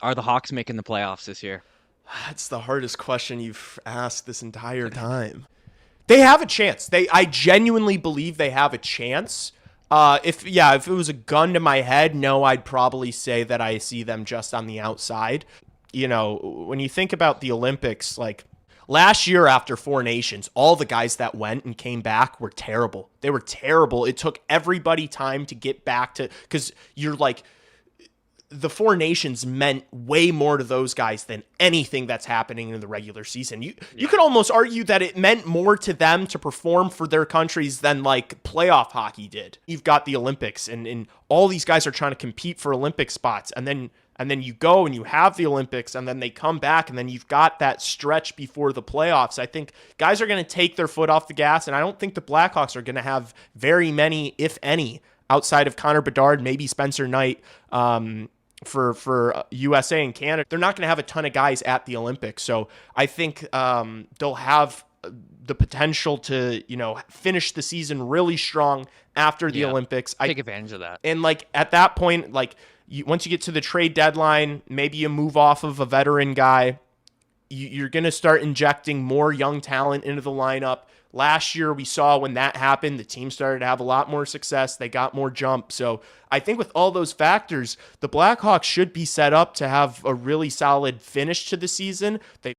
Are the Hawks making the playoffs this year? That's the hardest question you've asked this entire time. They have a chance. I genuinely believe they have a chance. If it was a gun to my head, no, I'd probably say that I see them just on the outside. You know, when you think about the Olympics, like last year after Four Nations, all the guys that went and came back were terrible. They were terrible. It took everybody time to get back to, because you're like, the Four Nations meant way more to those guys than anything that's happening in the regular season. You could almost argue that it meant more to them to perform for their countries than like playoff hockey did. You've got the Olympics, and all these guys are trying to compete for Olympic spots, and then you go and you have the Olympics, and then they come back, and then you've got that stretch before the playoffs. I think guys are going to take their foot off the gas, and I don't think the Blackhawks are going to have very many, if any, outside of Connor Bedard, maybe Spencer Knight, for USA and Canada. They're not going to have a ton of guys at the Olympics. So I think they'll have the potential to, finish the season really strong after the Olympics. Take advantage of that. And like at that point, like once you get to the trade deadline, maybe you move off of a veteran guy. You're going to start injecting more young talent into the lineup. Last year, we saw when that happened, the team started to have a lot more success. They got more jump. So I think with all those factors, the Blackhawks should be set up to have a really solid finish to the season. They